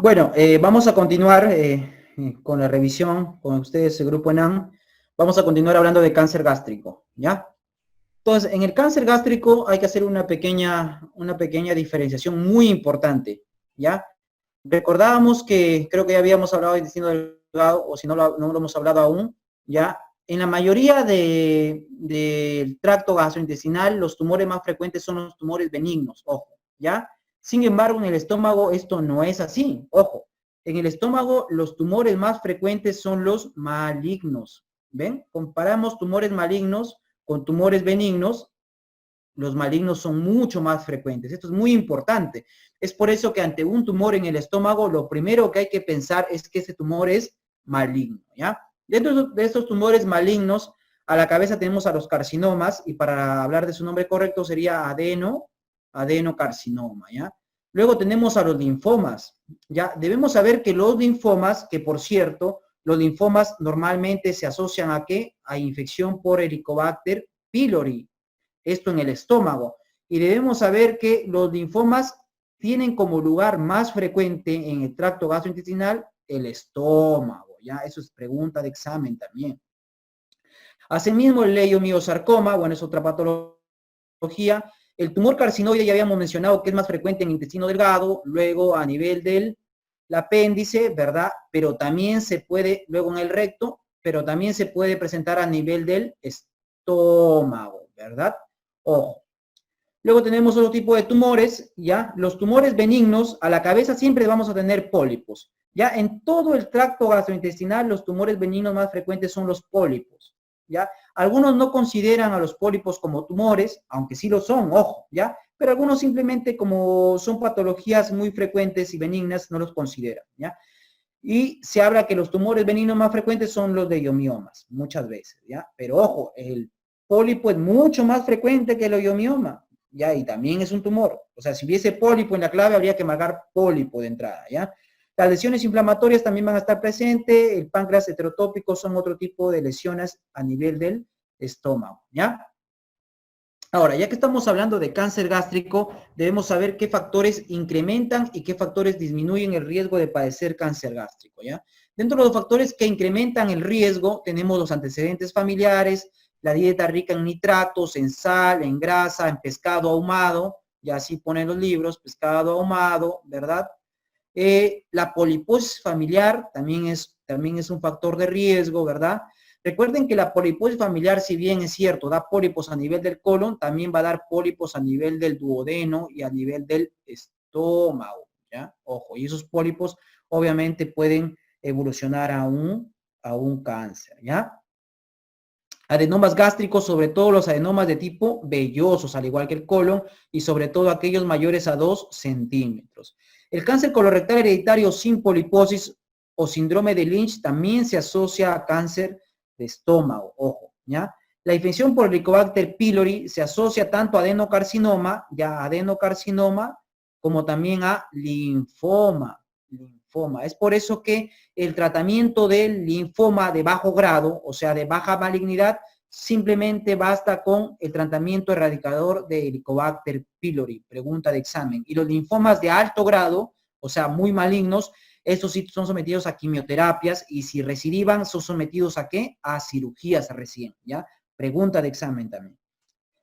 Bueno, vamos a continuar con la revisión con ustedes, el grupo ENAM. Vamos a continuar hablando de cáncer gástrico, ¿ya? Entonces, en el cáncer gástrico hay que hacer una pequeña diferenciación muy importante, ¿ya? Recordábamos que creo que ya habíamos hablado del intestino delgado, o si no no lo hemos hablado aún, ¿ya? En la mayoría del tracto gastrointestinal, los tumores más frecuentes son los tumores benignos, ojo, ¿ya? Sin embargo, en el estómago esto no es así, ojo. En el estómago, los tumores más frecuentes son los malignos, ¿ven? Comparamos tumores malignos con tumores benignos, los malignos son mucho más frecuentes. Esto es muy importante. Es por eso que ante un tumor en el estómago, lo primero que hay que pensar es que ese tumor es maligno, ¿ya? Dentro de estos tumores malignos, a la cabeza tenemos a los carcinomas, y para hablar de su nombre correcto sería adenocarcinoma, ¿ya? Luego tenemos a los linfomas, ¿ya? Debemos saber que los linfomas, que por cierto, los linfomas normalmente se asocian ¿a qué? A infección por Helicobacter pylori, esto en el estómago. Y debemos saber que los linfomas tienen como lugar más frecuente en el tracto gastrointestinal el estómago, ¿ya? Eso es pregunta de examen también. Asimismo, el leiomiosarcoma, bueno, es otra patología. El tumor carcinoide ya habíamos mencionado que es más frecuente en el intestino delgado, luego a nivel del apéndice, ¿verdad? Pero también se puede, luego en el recto, pero también se puede presentar a nivel del estómago, ¿verdad? Ojo. Luego tenemos otro tipo de tumores, ¿ya? Los tumores benignos, a la cabeza siempre vamos a tener pólipos. Ya en todo el tracto gastrointestinal, los tumores benignos más frecuentes son los pólipos, ¿ya? Algunos no consideran a los pólipos como tumores, aunque sí lo son, ojo, ¿ya? Pero algunos simplemente, como son patologías muy frecuentes y benignas, no los consideran, ¿ya? Y se habla que los tumores benignos más frecuentes son los de leiomioma, muchas veces, ¿ya? Pero ojo, el pólipo es mucho más frecuente que el leiomioma, ¿ya? Y también es un tumor. O sea, si hubiese pólipo en la clave, habría que marcar pólipo de entrada, ¿ya? Las lesiones inflamatorias también van a estar presentes. El páncreas heterotópico son otro tipo de lesiones a nivel del estómago, ¿ya? Ahora, ya que estamos hablando de cáncer gástrico, debemos saber qué factores incrementan y qué factores disminuyen el riesgo de padecer cáncer gástrico, ¿ya? Dentro de los factores que incrementan el riesgo, tenemos los antecedentes familiares, la dieta rica en nitratos, en sal, en grasa, en pescado ahumado, ya así ponen los libros, pescado ahumado, ¿verdad? La poliposis familiar también es un factor de riesgo, ¿verdad? Recuerden que la poliposis familiar, si bien es cierto, da pólipos a nivel del colon, también va a dar pólipos a nivel del duodeno y a nivel del estómago, ¿ya? Ojo, y esos pólipos obviamente pueden evolucionar a un cáncer, ¿ya? Adenomas gástricos, sobre todo los adenomas de tipo vellosos, al igual que el colon, y sobre todo aquellos mayores a 2 centímetros. El cáncer colorectal hereditario sin poliposis o síndrome de Lynch también se asocia a cáncer de estómago, ojo, ¿ya? La infección por Helicobacter pylori se asocia tanto a adenocarcinoma, como también a linfoma. Es por eso que el tratamiento del linfoma de bajo grado, o sea, de baja malignidad, simplemente basta con el tratamiento erradicador de Helicobacter pylori, pregunta de examen. Y los linfomas de alto grado, o sea, muy malignos, estos sí son sometidos a quimioterapias, y si recidivan, son sometidos ¿a qué? A cirugías recién, ¿ya? Pregunta de examen también.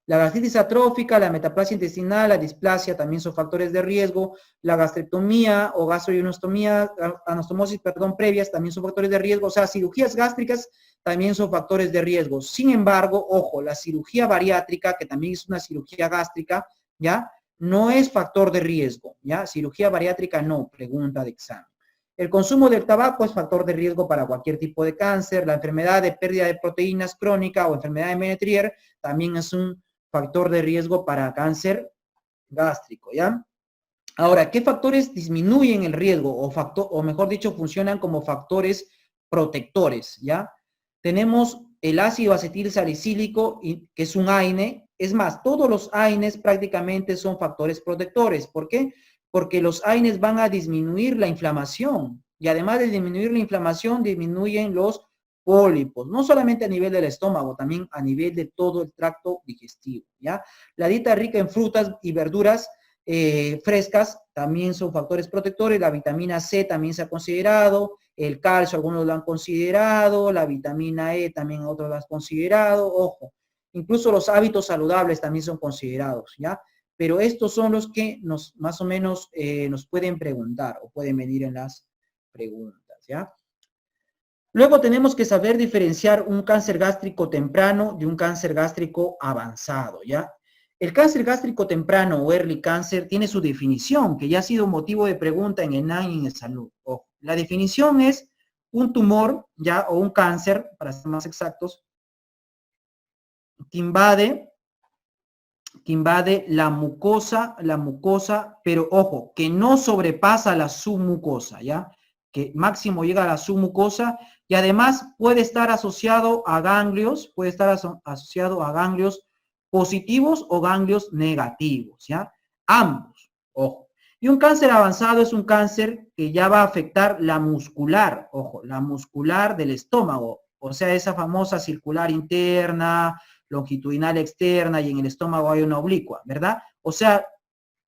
La gastritis atrófica, la metaplasia intestinal, la displasia también son factores de riesgo. La gastrectomía o gastroionostomía, anastomosis, perdón, previas también son factores de riesgo. O sea, cirugías gástricas también son factores de riesgo. Sin embargo, ojo, la cirugía bariátrica, que también es una cirugía gástrica, ¿ya? No es factor de riesgo, ¿ya? Cirugía bariátrica no, pregunta de examen. El consumo del tabaco es factor de riesgo para cualquier tipo de cáncer. La enfermedad de pérdida de proteínas crónica o enfermedad de Menetrier también es un factor de riesgo para cáncer gástrico, ¿ya? Ahora, ¿qué factores disminuyen el riesgo o mejor dicho, funcionan como factores protectores, ¿ya? Tenemos el ácido acetil salicílico, que es un AINE. Es más, todos los AINES prácticamente son factores protectores. ¿Por qué? Porque los AINES van a disminuir la inflamación, y además de disminuir la inflamación, disminuyen los pólipos, no solamente a nivel del estómago, también a nivel de todo el tracto digestivo, ¿ya? La dieta rica en frutas y verduras frescas también son factores protectores, la vitamina C también se ha considerado, el calcio algunos lo han considerado, la vitamina E también otros lo han considerado, ojo, incluso los hábitos saludables también son considerados, ¿ya? Pero estos son los que más o menos nos pueden preguntar o pueden venir en las preguntas, ¿ya? Luego tenemos que saber diferenciar un cáncer gástrico temprano de un cáncer gástrico avanzado, ¿ya? El cáncer gástrico temprano o early cancer tiene su definición, que ya ha sido motivo de pregunta en ENAM y en Salud. Ojo, la definición es un tumor, ¿ya? O un cáncer, para ser más exactos, que invade la mucosa, pero ojo, que no sobrepasa la submucosa, ¿ya? Que máximo llega a la submucosa y además puede estar asociado a ganglios, asociado a ganglios positivos o ganglios negativos, ¿ya? Ambos, ojo. Y un cáncer avanzado es un cáncer que ya va a afectar la muscular, ojo, la muscular del estómago, o sea, esa famosa circular interna, longitudinal externa y en el estómago hay una oblicua, ¿verdad? O sea,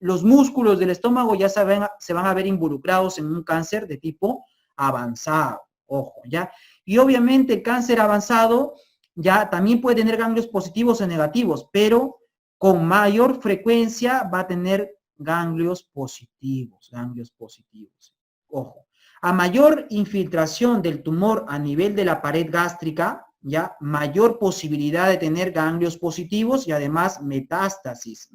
los músculos del estómago ya se van a ver involucrados en un cáncer de tipo avanzado, ojo, ¿ya? Y obviamente el cáncer avanzado ya también puede tener ganglios positivos o negativos, pero con mayor frecuencia va a tener ganglios positivos, ojo. A mayor infiltración del tumor a nivel de la pared gástrica, ya mayor posibilidad de tener ganglios positivos y además metástasis.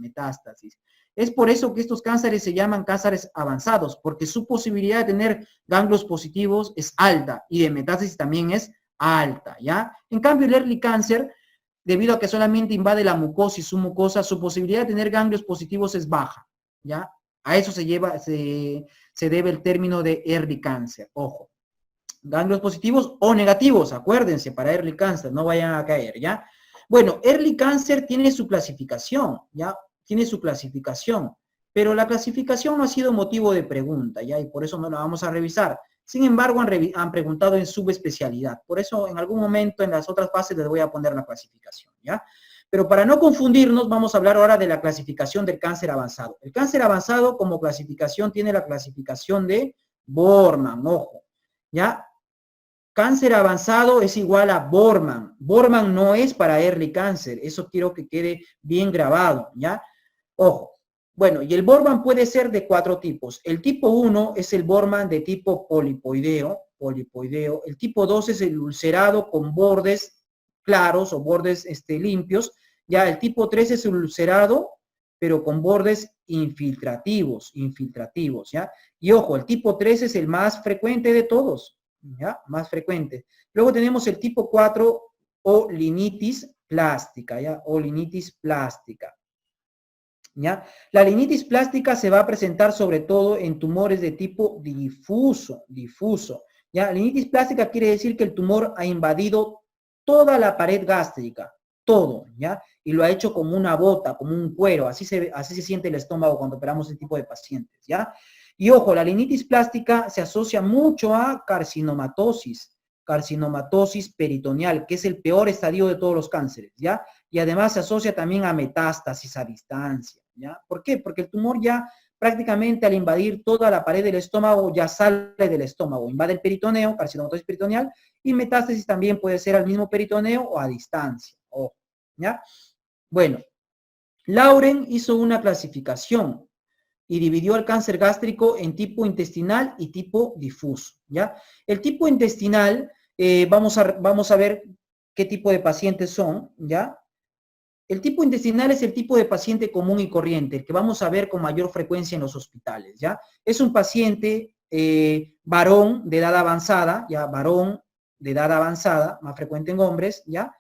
Es por eso que estos cánceres se llaman cánceres avanzados, porque su posibilidad de tener ganglios positivos es alta y de metástasis también es alta, ¿ya? En cambio, el early cáncer, debido a que solamente invade la mucosa y su mucosa, su posibilidad de tener ganglios positivos es baja, ¿ya? A eso se debe el término de early cáncer, ojo. Ganglios positivos o negativos, acuérdense, para early cáncer, no vayan a caer, ¿ya? Bueno, early cáncer tiene su clasificación, ¿ya? Tiene su clasificación, pero la clasificación no ha sido motivo de pregunta, ¿ya? Y por eso no la vamos a revisar. Sin embargo, han preguntado en subespecialidad. Por eso, en algún momento, en las otras fases, les voy a poner la clasificación, ¿ya? Pero para no confundirnos, vamos a hablar ahora de la clasificación del cáncer avanzado. El cáncer avanzado, como clasificación, tiene la clasificación de Borman, ojo, ¿ya? Cáncer avanzado es igual a Borman. Borman no es para early cáncer. Eso quiero que quede bien grabado, ¿ya? Ojo. Bueno, y el Borman puede ser de 4 tipos. El tipo 1 es el Borman de tipo polipoideo. El tipo 2 es el ulcerado con bordes claros o bordes limpios. Ya el tipo 3 es el ulcerado, pero con bordes infiltrativos, ¿ya? Y ojo, el tipo 3 es el más frecuente de todos, ¿ya? Más frecuente. Luego tenemos el tipo 4 o linitis plástica, ¿ya? O linitis plástica, ¿ya? La linitis plástica se va a presentar sobre todo en tumores de tipo difuso, ¿ya? Linitis plástica quiere decir que el tumor ha invadido toda la pared gástrica, todo, ¿ya? Y lo ha hecho como una bota, como un cuero, así se siente el estómago cuando operamos este tipo de pacientes, ¿ya? Y ojo, la linitis plástica se asocia mucho a carcinomatosis peritoneal, que es el peor estadio de todos los cánceres, ¿ya? Y además se asocia también a metástasis a distancia, ¿ya? ¿Por qué? Porque el tumor ya prácticamente al invadir toda la pared del estómago ya sale del estómago, invade el peritoneo, carcinomatosis peritoneal, y metástasis también puede ser al mismo peritoneo o a distancia, ojo, ¿ya? Bueno, Lauren hizo una clasificación y dividió el cáncer gástrico en tipo intestinal y tipo difuso, ¿ya? El tipo intestinal, vamos a ver qué tipo de pacientes son, ¿ya? El tipo intestinal es el tipo de paciente común y corriente, el que vamos a ver con mayor frecuencia en los hospitales, ¿ya? Es un paciente varón de edad avanzada, ¿ya? Varón de edad avanzada, más frecuente en hombres, ¿ya?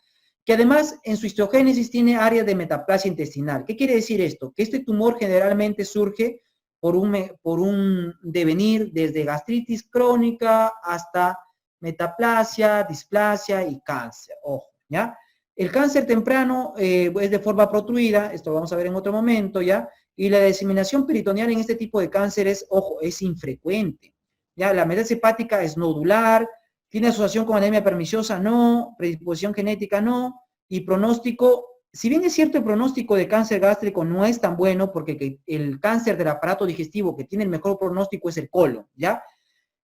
Que además en su histogénesis tiene área de metaplasia intestinal. ¿Qué quiere decir esto? Que este tumor generalmente surge por un devenir desde gastritis crónica hasta metaplasia, displasia y cáncer, ojo, ¿ya? El cáncer temprano es de forma protruida, esto lo vamos a ver en otro momento, ¿ya? Y la diseminación peritoneal en este tipo de cánceres, ojo, es infrecuente, ¿ya? La metástasis hepática es nodular, ¿tiene asociación con anemia perniciosa? No. ¿Predisposición genética? No. Y pronóstico si bien es cierto el pronóstico de cáncer gástrico no es tan bueno, porque el cáncer del aparato digestivo que tiene el mejor pronóstico es el colon, ¿ya?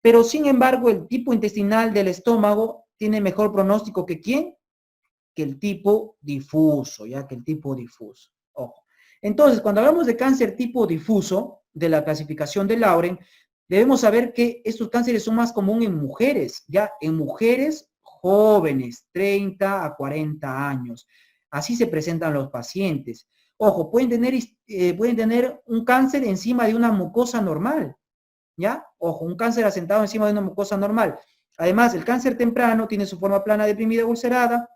Pero sin embargo, el tipo intestinal del estómago tiene mejor pronóstico que ¿quién? Que el tipo difuso, ¿ya? Que el tipo difuso. Ojo. Entonces, cuando hablamos de cáncer tipo difuso, de la clasificación de Lauren, debemos saber que estos cánceres son más comunes en mujeres, ¿ya? En mujeres jóvenes, 30 a 40 años. Así se presentan los pacientes. Ojo, pueden tener un cáncer encima de una mucosa normal, ¿ya? Ojo, un cáncer asentado encima de una mucosa normal. Además, el cáncer temprano tiene su forma plana, deprimida, ulcerada.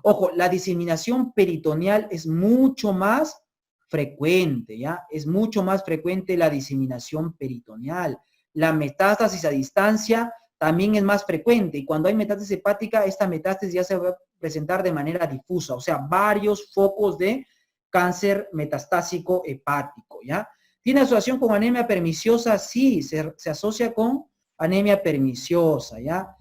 Ojo, la diseminación peritoneal es mucho más frecuente, ¿ya? Es mucho más frecuente la diseminación peritoneal. La metástasis a distancia también es más frecuente, y cuando hay metástasis hepática, esta metástasis ya se va a presentar de manera difusa, o sea, varios focos de cáncer metastásico hepático, ¿ya? ¿Tiene asociación con anemia perniciosa? Sí, se asocia con anemia perniciosa, ¿ya?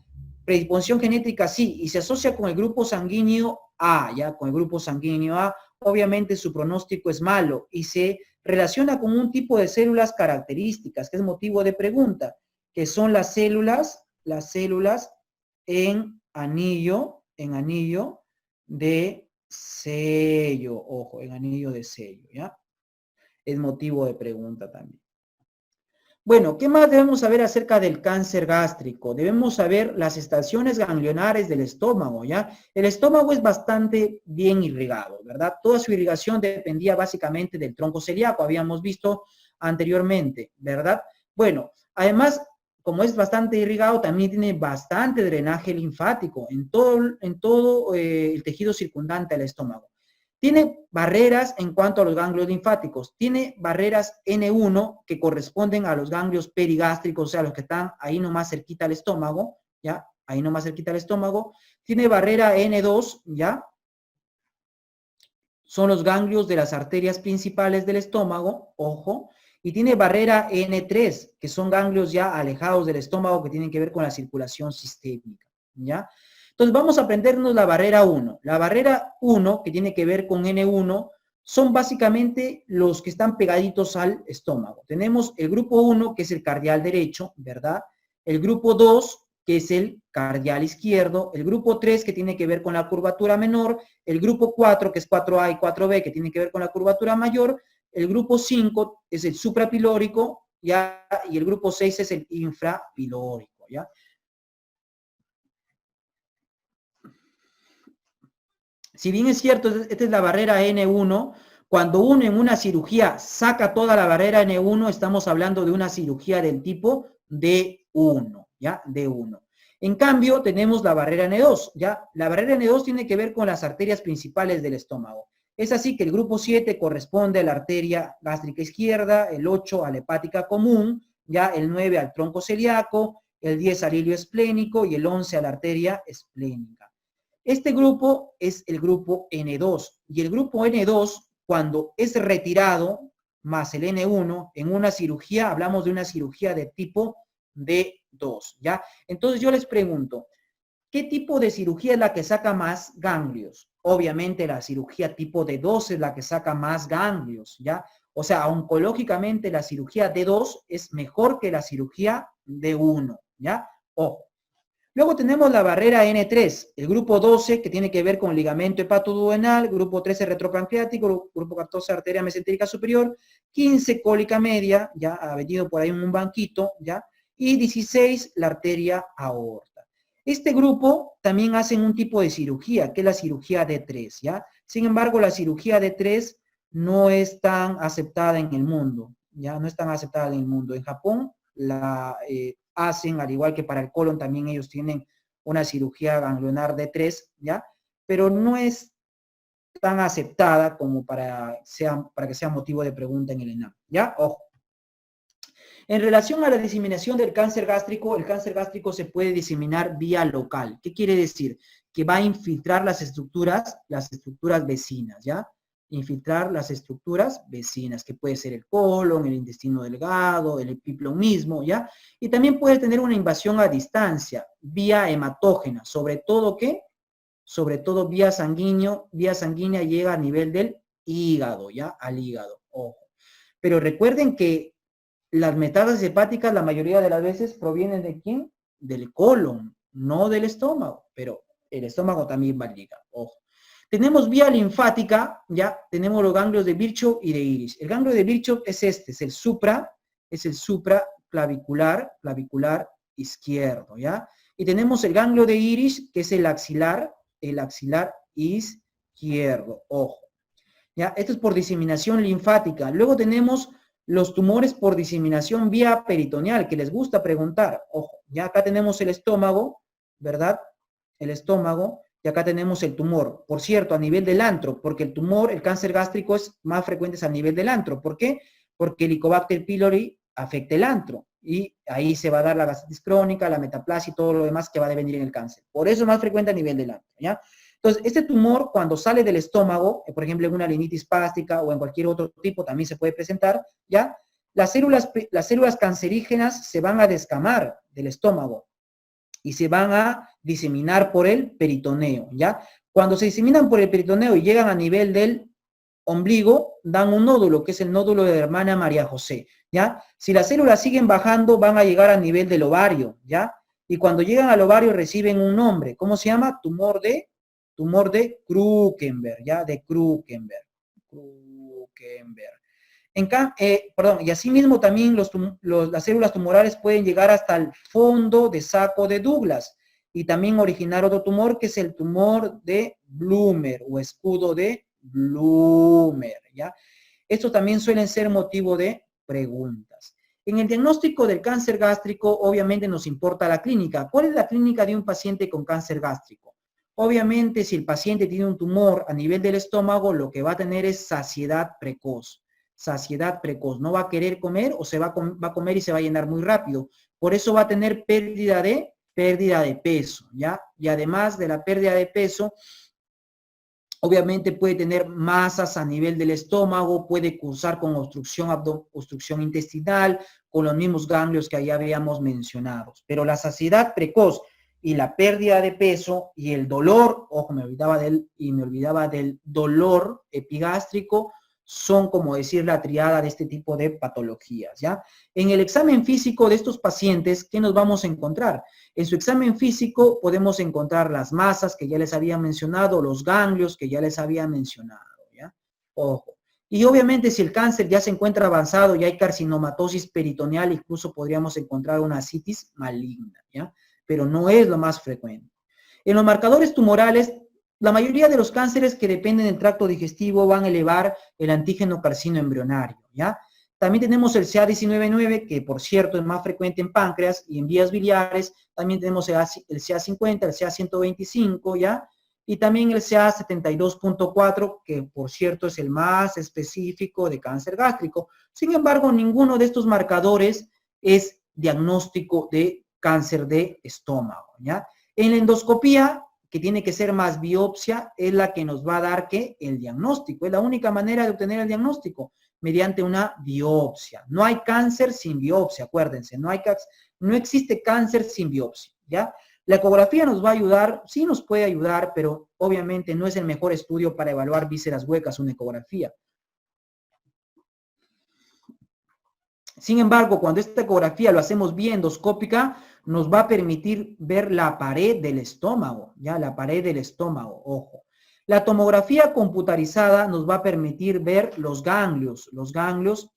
Predisposición genética, sí, y se asocia con el grupo sanguíneo A, ¿ya? Con el grupo sanguíneo A, obviamente su pronóstico es malo y se relaciona con un tipo de células características, que es motivo de pregunta, que son las células en anillo de sello, ojo, en anillo de sello, ¿ya? Es motivo de pregunta también. Bueno, ¿qué más debemos saber acerca del cáncer gástrico? Debemos saber las estaciones ganglionares del estómago, ¿ya? El estómago es bastante bien irrigado, ¿verdad? Toda su irrigación dependía básicamente del tronco celíaco, habíamos visto anteriormente, ¿verdad? Bueno, además, como es bastante irrigado, también tiene bastante drenaje linfático en todo el tejido circundante al estómago. Tiene barreras en cuanto a los ganglios linfáticos. Tiene barreras N1 que corresponden a los ganglios perigástricos, o sea, los que están ahí nomás cerquita al estómago, ¿ya? Ahí nomás cerquita al estómago. Tiene barrera N2, ¿ya? Son los ganglios de las arterias principales del estómago, ojo. Y tiene barrera N3, que son ganglios ya alejados del estómago que tienen que ver con la circulación sistémica, ¿ya? Entonces vamos a aprendernos la barrera 1. La barrera 1, que tiene que ver con N1, son básicamente los que están pegaditos al estómago. Tenemos el grupo 1, que es el cardial derecho, ¿verdad? El grupo 2, que es el cardial izquierdo. El grupo 3, que tiene que ver con la curvatura menor. El grupo 4, que es 4A y 4B, que tiene que ver con la curvatura mayor. El grupo 5 es el suprapilórico, ¿ya? Y el grupo 6 es el infrapilórico, ¿ya? Si bien es cierto, esta es la barrera N1, cuando uno en una cirugía saca toda la barrera N1, estamos hablando de una cirugía del tipo D1, ¿ya? D1. En cambio, tenemos la barrera N2, ¿ya? La barrera N2 tiene que ver con las arterias principales del estómago. Es así que el grupo 7 corresponde a la arteria gástrica izquierda, el 8 a la hepática común, ya el 9 al tronco celíaco, el 10 al hilio esplénico y el 11 a la arteria esplénica. Este grupo es el grupo N2 y el grupo N2, cuando es retirado más el N1 en una cirugía, hablamos de una cirugía de tipo D2, ¿ya? Entonces yo les pregunto, ¿qué tipo de cirugía es la que saca más ganglios? Obviamente la cirugía tipo D2 es la que saca más ganglios, ¿ya? O sea, oncológicamente la cirugía D2 es mejor que la cirugía D1, ¿ya? Ojo. Luego tenemos la barrera N3, el grupo 12, que tiene que ver con ligamento hepatoduodenal, grupo 13 retropancreático, grupo 14 arteria mesentérica superior, 15 cólica media, ya ha venido por ahí en un banquito, ya, y 16 la arteria aorta. Este grupo también hacen un tipo de cirugía, que es la cirugía D3, ya. Sin embargo, la cirugía D3 no es tan aceptada en el mundo, ya, no es tan aceptada en el mundo. En Japón, hacen, al igual que para el colon, también ellos tienen una cirugía ganglionar de 3, ¿ya? Pero no es tan aceptada como para que sea motivo de pregunta en el ENAM, ¿ya? Ojo. En relación a la diseminación del cáncer gástrico, el cáncer gástrico se puede diseminar vía local. ¿Qué quiere decir? Que va a infiltrar las estructuras vecinas, ¿ya? Infiltrar las estructuras vecinas, que puede ser el colon, el intestino delgado, el epiplon mismo, ¿ya? Y también puede tener una invasión a distancia, vía hematógena, sobre todo, ¿qué? sobre todo vía sanguínea llega a nivel del hígado, ¿ya? Al hígado, ojo. Pero recuerden que las metástasis hepáticas la mayoría de las veces provienen ¿de quién? Del colon, no del estómago, pero el estómago también va al hígado, ojo. Tenemos vía linfática, ya tenemos los ganglios de Virchow y de Iris. El ganglio de Virchow es este, es el supraclavicular izquierdo, ¿ya? Y tenemos el ganglio de Iris, que es el axilar izquierdo, ojo. ¿Ya? Esto es por diseminación linfática. Luego tenemos los tumores por diseminación vía peritoneal, que les gusta preguntar. Ojo, ya acá tenemos el estómago, ¿verdad? El estómago, y acá tenemos el tumor. Por cierto, a nivel del antro, porque el tumor, el cáncer gástrico es más frecuente a nivel del antro. ¿Por qué? Porque el Helicobacter pylori afecta el antro, y ahí se va a dar la gastritis crónica, la metaplasia y todo lo demás que va a devenir en el cáncer. Por eso es más frecuente a nivel del antro, ¿ya? Entonces, este tumor, cuando sale del estómago, por ejemplo, en una rinitis plástica o en cualquier otro tipo, también se puede presentar, ¿ya? Las células cancerígenas se van a descamar del estómago y se van a diseminar por el peritoneo, ¿ya? Cuando se diseminan por el peritoneo y llegan a nivel del ombligo, dan un nódulo, que es el nódulo de la hermana María José, ¿ya? Si las células siguen bajando, van a llegar a nivel del ovario, ¿ya? Y cuando llegan al ovario reciben un nombre, ¿cómo se llama? Tumor de Krukenberg, ¿ya? De Krukenberg. Y asimismo también las células tumorales pueden llegar hasta el fondo de saco de Douglas y también originar otro tumor que es el tumor de Blumer o escudo de Blumer, ¿ya? Estos también suelen ser motivo de preguntas. En el diagnóstico del cáncer gástrico, obviamente nos importa la clínica. ¿Cuál es la clínica de un paciente con cáncer gástrico? Obviamente, si el paciente tiene un tumor a nivel del estómago, lo que va a tener es saciedad precoz. Saciedad precoz. No va a querer comer o va a comer y se va a llenar muy rápido. Por eso va a tener pérdida de peso, ¿ya? Y además de la pérdida de peso, obviamente puede tener masas a nivel del estómago, puede cursar con obstrucción intestinal, con los mismos ganglios que ya habíamos mencionado. Pero la saciedad precoz y la pérdida de peso y el dolor, ojo, me olvidaba del dolor epigástrico, son como decir la triada de este tipo de patologías, ¿ya? En el examen físico de estos pacientes, ¿qué nos vamos a encontrar? En su examen físico podemos encontrar las masas que ya les había mencionado, los ganglios que ya les había mencionado, ¿ya? Ojo. Y obviamente si el cáncer ya se encuentra avanzado y hay carcinomatosis peritoneal, incluso podríamos encontrar una ascitis maligna, ¿ya? Pero no es lo más frecuente. En los marcadores tumorales, la mayoría de los cánceres que dependen del tracto digestivo van a elevar el antígeno carcino embrionario, ¿ya? También tenemos el CA19-9, que por cierto es más frecuente en páncreas y en vías biliares. También tenemos el CA50, el CA125, ¿ya? Y también el CA72.4, que por cierto es el más específico de cáncer gástrico. Sin embargo, ninguno de estos marcadores es diagnóstico de cáncer de estómago, ¿ya? En la endoscopía, que tiene que ser más biopsia, es la que nos va a dar ¿qué? El diagnóstico. Es la única manera de obtener el diagnóstico, mediante una biopsia. No hay cáncer sin biopsia, acuérdense, no existe cáncer sin biopsia, ¿ya? La ecografía nos va a ayudar, sí nos puede ayudar, pero obviamente no es el mejor estudio para evaluar vísceras huecas, una ecografía. Sin embargo, cuando esta ecografía lo hacemos vía endoscópica, nos va a permitir ver la pared del estómago, ¿ya? La pared del estómago, ojo. La tomografía computarizada nos va a permitir ver los ganglios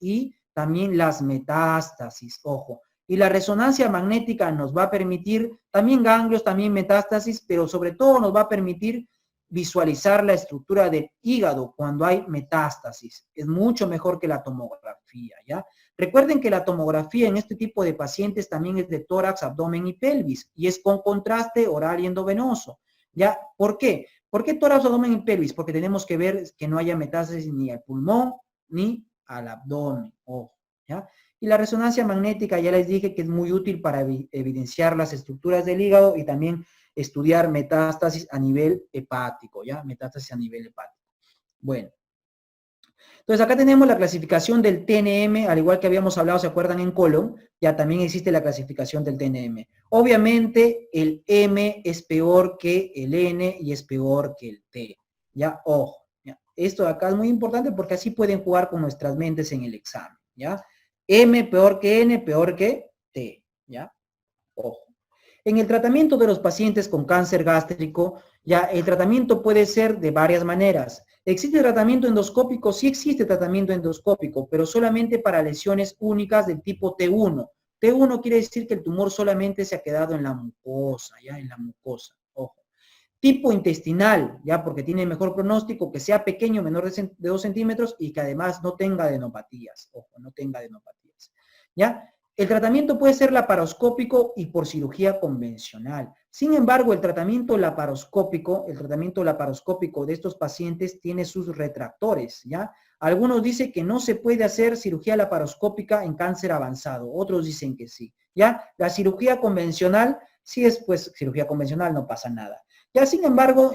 y también las metástasis, ojo. Y la resonancia magnética nos va a permitir también ganglios, también metástasis, pero sobre todo nos va a permitir visualizar la estructura del hígado cuando hay metástasis. Es mucho mejor que la tomografía, ¿ya? Recuerden que la tomografía en este tipo de pacientes también es de tórax, abdomen y pelvis, y es con contraste oral y endovenoso, ¿ya? ¿Por qué? ¿Por qué tórax, abdomen y pelvis? Porque tenemos que ver que no haya metástasis ni al pulmón ni al abdomen, ojo, ¿ya? Y la resonancia magnética, ya les dije que es muy útil para evidenciar las estructuras del hígado y también estudiar metástasis a nivel hepático, ¿ya? Metástasis a nivel hepático. Bueno. Entonces acá tenemos la clasificación del TNM, al igual que habíamos hablado, ¿se acuerdan en colon? Ya también existe la clasificación del TNM. Obviamente el M es peor que el N y es peor que el T. Ya, ojo. ¿Ya? Esto de acá es muy importante porque así pueden jugar con nuestras mentes en el examen. ¿Ya? M peor que N, peor que T. ¿Ya? Ojo. En el tratamiento de los pacientes con cáncer gástrico, ya el tratamiento puede ser de varias maneras. ¿Existe tratamiento endoscópico? Sí existe tratamiento endoscópico, pero solamente para lesiones únicas del tipo T1. T1 quiere decir que el tumor solamente se ha quedado en la mucosa, ya en la mucosa. Ojo. Tipo intestinal, ya porque tiene mejor pronóstico, que sea pequeño, menor de 2 centímetros y que además no tenga adenopatías. Ojo, no tenga adenopatías. ¿Ya? El tratamiento puede ser laparoscópico y por cirugía convencional. Sin embargo, el tratamiento laparoscópico de estos pacientes tiene sus retractores, ¿ya? Algunos dicen que no se puede hacer cirugía laparoscópica en cáncer avanzado, otros dicen que sí, ¿ya? La cirugía convencional, sí es pues cirugía convencional, no pasa nada. Ya, sin embargo,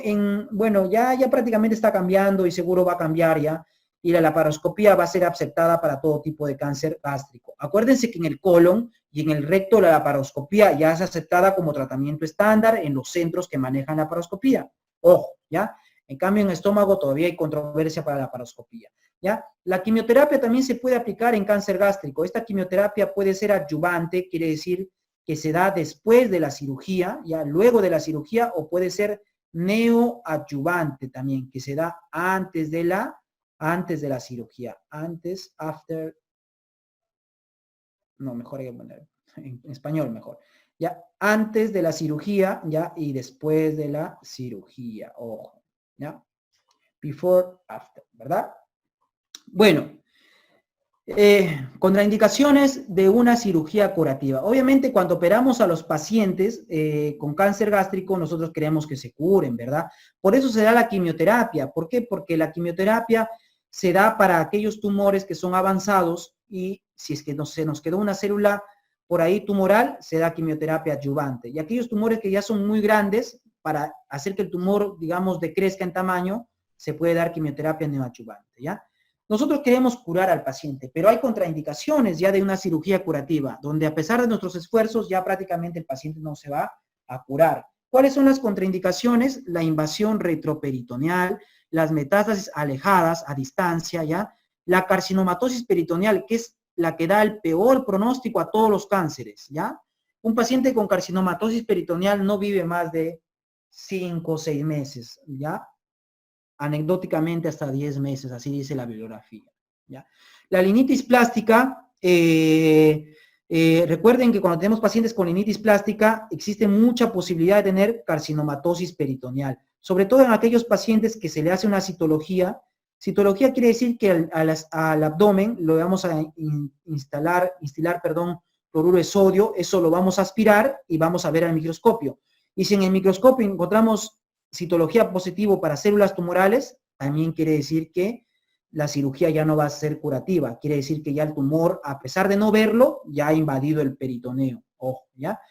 bueno, ya prácticamente está cambiando y seguro va a cambiar ya, y la laparoscopía va a ser aceptada para todo tipo de cáncer gástrico. Acuérdense que en el colon y en el recto la laparoscopía ya es aceptada como tratamiento estándar en los centros que manejan laparoscopía. Ojo, ¿ya? En cambio, en estómago todavía hay controversia para la laparoscopía, ¿ya? La quimioterapia también se puede aplicar en cáncer gástrico. Esta quimioterapia puede ser adyuvante, quiere decir que se da después de la cirugía, ya luego de la cirugía, o puede ser neoadyuvante también, que se da antes de la cirugía, mejor hay que poner en español mejor, ya, antes de la cirugía, ya, y después de la cirugía, ojo, ya, before, after, ¿verdad? Bueno, contraindicaciones de una cirugía curativa. Obviamente, cuando operamos a los pacientes con cáncer gástrico, nosotros queremos que se curen, ¿verdad? Por eso se da la quimioterapia. ¿Por qué? Porque la quimioterapia se da para aquellos tumores que son avanzados y si es que se nos quedó una célula por ahí tumoral, se da quimioterapia adyuvante. Y aquellos tumores que ya son muy grandes, para hacer que el tumor, digamos, decrezca en tamaño, se puede dar quimioterapia neoadyuvante, ¿ya? Nosotros queremos curar al paciente, pero hay contraindicaciones ya de una cirugía curativa, donde a pesar de nuestros esfuerzos ya prácticamente el paciente no se va a curar. ¿Cuáles son las contraindicaciones? La invasión retroperitoneal, las metástasis alejadas a distancia, ¿ya? La carcinomatosis peritoneal, que es la que da el peor pronóstico a todos los cánceres, ¿ya? Un paciente con carcinomatosis peritoneal no vive más de 5 o 6 meses, ¿ya? Anecdóticamente hasta 10 meses, así dice la bibliografía, ¿ya? La linitis plástica, recuerden que cuando tenemos pacientes con linitis plástica, existe mucha posibilidad de tener carcinomatosis peritoneal, sobre todo en aquellos pacientes que se le hace una citología. Citología quiere decir que al abdomen lo vamos a instilar cloruro de sodio, eso lo vamos a aspirar y vamos a ver al microscopio. Y si en el microscopio encontramos citología positivo para células tumorales, también quiere decir que la cirugía ya no va a ser curativa. Quiere decir que ya el tumor, a pesar de no verlo, ya ha invadido el peritoneo. Ojo, ¿ya?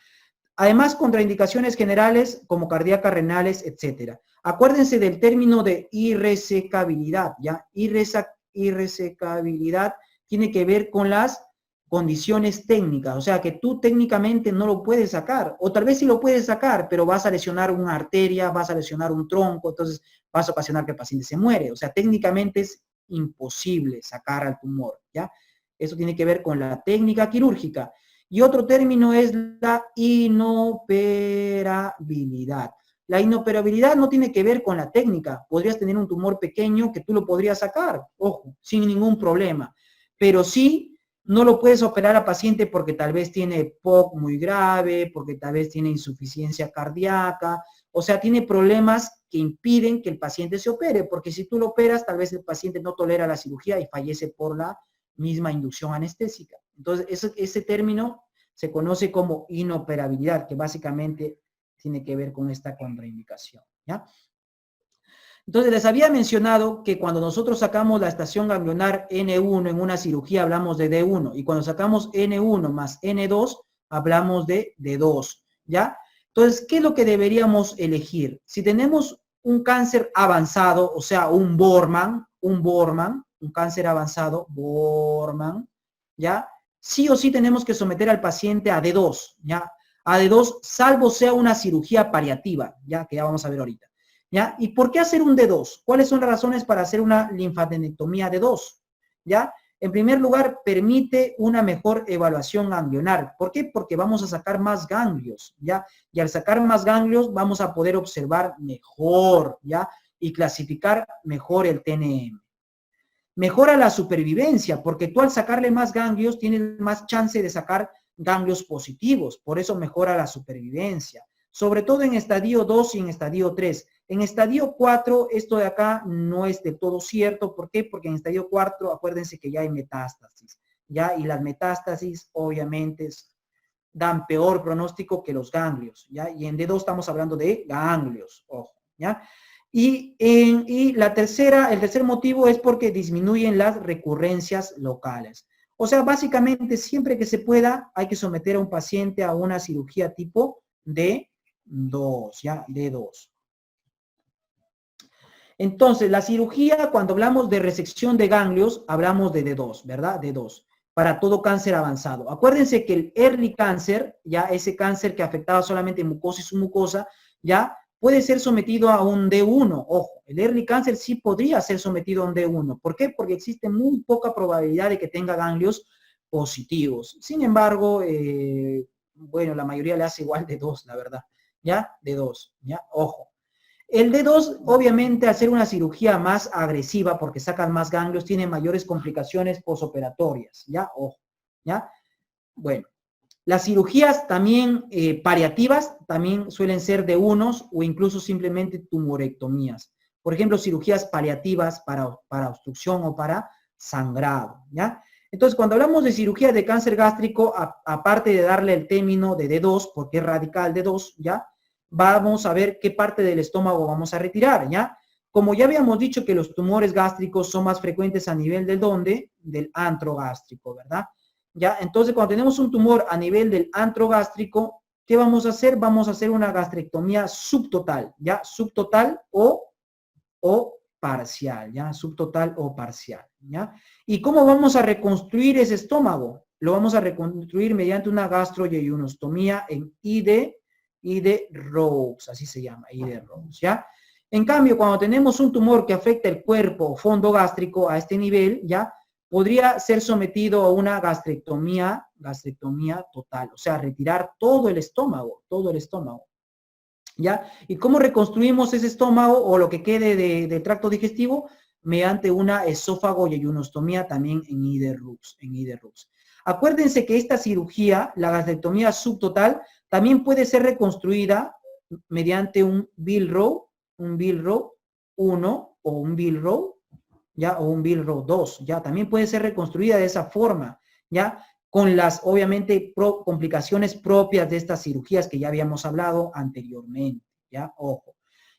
Además, contraindicaciones generales como cardíacas, renales, etcétera. Acuérdense del término de irresecabilidad, ¿ya? Irresecabilidad tiene que ver con las condiciones técnicas, o sea que tú técnicamente no lo puedes sacar, o tal vez sí lo puedes sacar, pero vas a lesionar una arteria, vas a lesionar un tronco, entonces vas a ocasionar que el paciente se muere, o sea, técnicamente es imposible sacar al tumor, ¿ya? Eso tiene que ver con la técnica quirúrgica. Y otro término es la inoperabilidad. La inoperabilidad no tiene que ver con la técnica, podrías tener un tumor pequeño que tú lo podrías sacar, ojo, sin ningún problema, pero sí no lo puedes operar al paciente porque tal vez tiene POC muy grave, porque tal vez tiene insuficiencia cardíaca, o sea, tiene problemas que impiden que el paciente se opere, porque si tú lo operas, tal vez el paciente no tolera la cirugía y fallece por la misma inducción anestésica. Entonces, ese término se conoce como inoperabilidad, que básicamente tiene que ver con esta contraindicación, ¿ya? Entonces, les había mencionado que cuando nosotros sacamos la estación ganglionar N1 en una cirugía hablamos de D1 y cuando sacamos N1 más N2 hablamos de D2, ¿ya? Entonces, ¿qué es lo que deberíamos elegir? Si tenemos un cáncer avanzado, o sea, un Bormann, un cáncer avanzado, Bormann, ¿ya? Sí o sí tenemos que someter al paciente a D2, ¿ya? A D2, salvo sea una cirugía paliativa, ¿ya? Que ya vamos a ver ahorita, ¿ya? ¿Y por qué hacer un D2? ¿Cuáles son las razones para hacer una linfadenectomía D2? ¿Ya? En primer lugar, permite una mejor evaluación ganglionar. ¿Por qué? Porque vamos a sacar más ganglios, ¿ya? Y al sacar más ganglios vamos a poder observar mejor, ¿ya? Y clasificar mejor el TNM. Mejora la supervivencia, porque tú al sacarle más ganglios tienes más chance de sacar ganglios positivos, por eso mejora la supervivencia, sobre todo en estadio 2 y en estadio 3. En estadio 4, esto de acá no es de todo cierto, ¿por qué? Porque en estadio 4, acuérdense que ya hay metástasis, ¿ya? Y las metástasis, obviamente, dan peor pronóstico que los ganglios, ¿ya? Y en D2 estamos hablando de ganglios, ojo, ¿ya? Y el tercer motivo es porque disminuyen las recurrencias locales. O sea, básicamente, siempre que se pueda, hay que someter a un paciente a una cirugía tipo D2, ¿ya? D2. Entonces, la cirugía, cuando hablamos de resección de ganglios, hablamos de D2, ¿verdad? D2, para todo cáncer avanzado. Acuérdense que el early cáncer, ya ese cáncer que afectaba solamente mucosa y submucosa, ya puede ser sometido a un D1. Ojo, el early cáncer sí podría ser sometido a un D1. ¿Por qué? Porque existe muy poca probabilidad de que tenga ganglios positivos. Sin embargo, bueno, la mayoría le hace igual D2, la verdad. ¿Ya? D2, ¿ya? Ojo. El D2, obviamente, al ser una cirugía más agresiva, porque sacan más ganglios, tiene mayores complicaciones posoperatorias, ¿ya? Ojo, ¿ya? Bueno, las cirugías también paliativas también suelen ser de unos o incluso simplemente tumorectomías. Por ejemplo, cirugías paliativas para obstrucción o para sangrado, ¿ya? Entonces, cuando hablamos de cirugía de cáncer gástrico, aparte de darle el término de D2, porque es radical D2, ¿ya? Vamos a ver qué parte del estómago vamos a retirar, ¿ya? Como ya habíamos dicho que los tumores gástricos son más frecuentes a nivel del ¿dónde? Del antro gástrico, ¿verdad? ¿Ya? Entonces, cuando tenemos un tumor a nivel del antro gástrico, ¿qué vamos a hacer? Vamos a hacer una gastrectomía subtotal, ¿ya? Subtotal o parcial, ¿ya? Subtotal o parcial, ¿ya? ¿Y cómo vamos a reconstruir ese estómago? Lo vamos a reconstruir mediante una gastroyeyunostomía en Ide-Rhodes, así se llama, Ide-Rhodes, ¿ya? En cambio, cuando tenemos un tumor que afecta el cuerpo o fondo gástrico a este nivel, ¿ya? Podría ser sometido a una gastrectomía total, o sea, retirar todo el estómago, ¿ya? ¿Y cómo reconstruimos ese estómago o lo que quede de tracto digestivo? Mediante una esófago-yeyunostomía también en Ide-Rhodes. Acuérdense que esta cirugía, la gastrectomía subtotal, también puede ser reconstruida mediante un Billrow 1 o un Billrow, ¿ya? O un Billrow 2, ¿ya? También puede ser reconstruida de esa forma, ¿ya? Con las, obviamente, complicaciones propias de estas cirugías que ya habíamos hablado anteriormente, ¿ya? Ojo.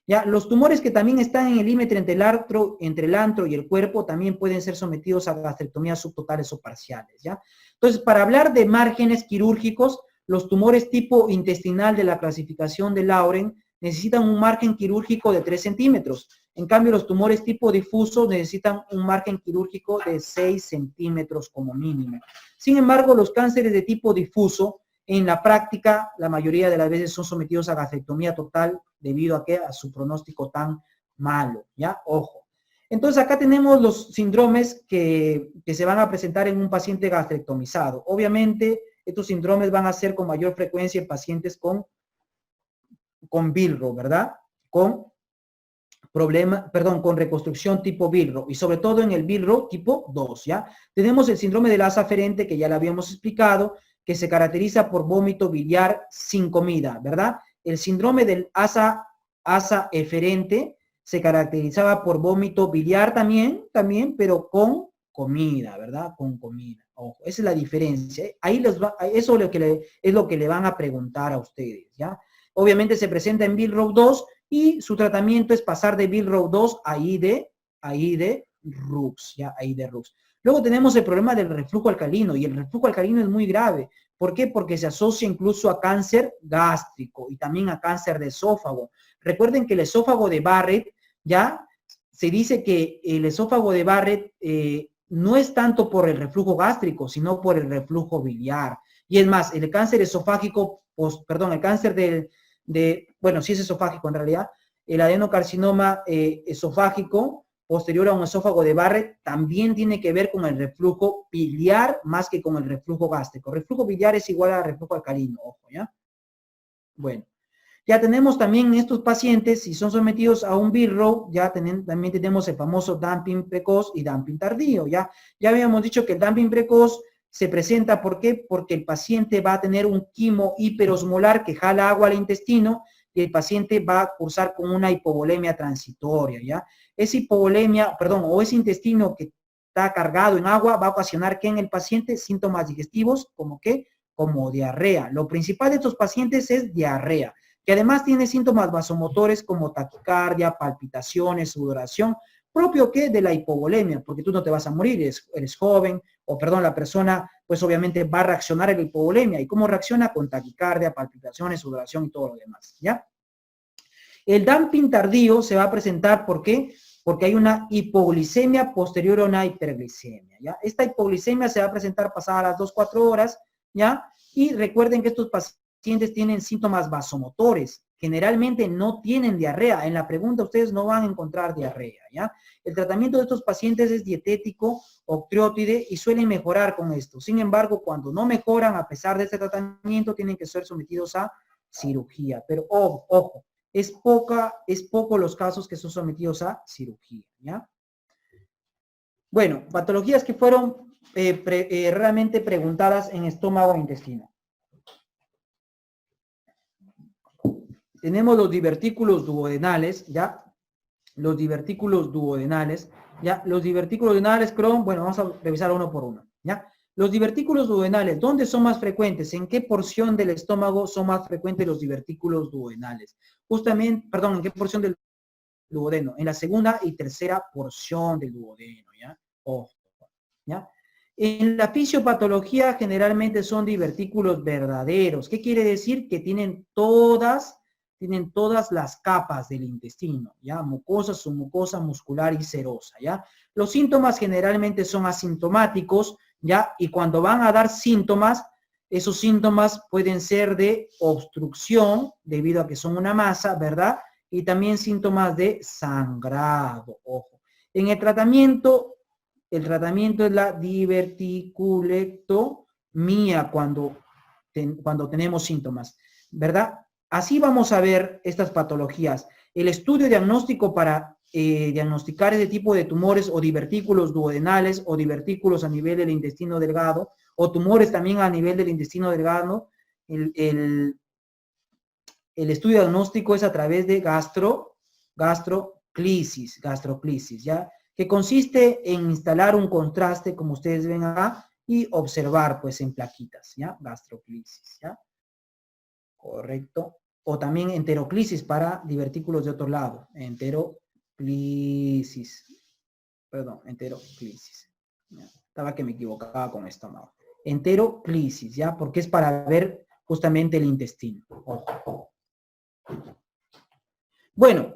Ya, los tumores que también están en el límite entre el antro y el cuerpo también pueden ser sometidos a gastrectomías subtotales o parciales, ¿ya? Entonces, para hablar de márgenes quirúrgicos, los tumores tipo intestinal de la clasificación de Lauren necesitan un margen quirúrgico de 3 centímetros. En cambio, los tumores tipo difuso necesitan un margen quirúrgico de 6 centímetros como mínimo. Sin embargo, los cánceres de tipo difuso, en la práctica, la mayoría de las veces son sometidos a gastrectomía total debido a su pronóstico tan malo, ¿ya? Ojo. Entonces, acá tenemos los síndromes que se van a presentar en un paciente gastrectomizado. Obviamente, estos síndromes van a ser con mayor frecuencia en pacientes con Billrow, ¿verdad? Con reconstrucción tipo Billrow y sobre todo en el Billrow tipo 2, ¿ya? Tenemos el síndrome del asa aferente que ya lo habíamos explicado, que se caracteriza por vómito biliar sin comida, ¿verdad? El síndrome del asa eferente se caracterizaba por vómito biliar también, pero con comida, ¿verdad? Con comida. Ojo, esa es la diferencia. Ahí eso es lo que le van a preguntar a ustedes, ¿ya? Obviamente se presenta en Billrow 2 y su tratamiento es pasar de Billrow 2 a Ide-Rhodes, ¿ya? A Ide-Rhodes. Luego tenemos el problema del reflujo alcalino, y el reflujo alcalino es muy grave. ¿Por qué? Porque se asocia incluso a cáncer gástrico y también a cáncer de esófago. Recuerden que el esófago de Barrett, ¿ya? se dice que el esófago de Barrett no es tanto por el reflujo gástrico, sino por el reflujo biliar. Y es más, el cáncer esofágico, el cáncer bueno, sí es esofágico en realidad, el adenocarcinoma esofágico posterior a un esófago de Barrett también tiene que ver con el reflujo biliar más que con el reflujo gástrico. El reflujo biliar es igual al reflujo alcalino, ojo, ¿ya? Bueno, ya tenemos también en estos pacientes, si son sometidos a un BIRRO, ya también tenemos el famoso dumping precoz y dumping tardío, ¿ya? Ya habíamos dicho que el dumping precoz se presenta, ¿por qué? Porque el paciente va a tener un quimo hiperosmolar que jala agua al intestino y el paciente va a cursar con una hipovolemia transitoria, ¿ya? Esa hipovolemia, o ese intestino que está cargado en agua va a ocasionar que en el paciente síntomas digestivos, ¿como qué? Como diarrea. Lo principal de estos pacientes es diarrea, que además tiene síntomas vasomotores como taquicardia, palpitaciones, sudoración, propio que de la hipovolemia, porque tú no te vas a morir, eres joven, la persona pues obviamente va a reaccionar a la hipovolemia. ¿Y cómo reacciona? Con taquicardia, palpitaciones, sudoración y todo lo demás, ¿ya? El dumping tardío se va a presentar, ¿por qué? Porque hay una hipoglicemia posterior a una hiperglicemia, ¿ya? Esta hipoglicemia se va a presentar pasadas las 2-4 horas, ¿ya? Y recuerden que estos pacientes tienen síntomas vasomotores, generalmente no tienen diarrea. En la pregunta ustedes no van a encontrar diarrea, ¿ya? El tratamiento de estos pacientes es dietético, octreotide y suelen mejorar con esto. Sin embargo, cuando no mejoran a pesar de este tratamiento, tienen que ser sometidos a cirugía. Pero ojo, es poco los casos que son sometidos a cirugía, ¿ya? Bueno, patologías que fueron realmente preguntadas en estómago e intestino. Tenemos los divertículos duodenales, ¿ya? Los divertículos duodenales, ¿ya? Los divertículos duodenales, Crohn, bueno, vamos a revisar uno por uno, ¿ya? Los divertículos duodenales, ¿dónde son más frecuentes? ¿En qué porción del estómago son más frecuentes los divertículos duodenales? Justamente, ¿en qué porción del duodeno? En la segunda y tercera porción del duodeno, ¿ya? Ojo, ¿ya? En la fisiopatología generalmente son divertículos verdaderos. ¿Qué quiere decir? Que tienen todas las capas del intestino, ¿ya? Mucosa, submucosa, muscular y serosa, ¿ya? Los síntomas generalmente son asintomáticos, ¿ya? Y cuando van a dar síntomas, esos síntomas pueden ser de obstrucción, debido a que son una masa, ¿verdad? Y también síntomas de sangrado, ojo. En el tratamiento es la diverticulectomía cuando tenemos síntomas, ¿verdad? Así vamos a ver estas patologías. El estudio diagnóstico para diagnosticar ese tipo de tumores o divertículos duodenales o divertículos a nivel del intestino delgado o tumores también a nivel del intestino delgado, el estudio diagnóstico es a través de gastroclisis, ¿ya? Que consiste en instalar un contraste, como ustedes ven acá, y observar, pues, en plaquitas, ¿ya? Gastroclisis, ¿ya? Correcto. O también enteroclisis para divertículos de otro lado. Enteroclisis. ¿Ya? Estaba que me equivocaba con estómago. Enteroclisis, ¿ya? Porque es para ver justamente el intestino. Ojo. Bueno,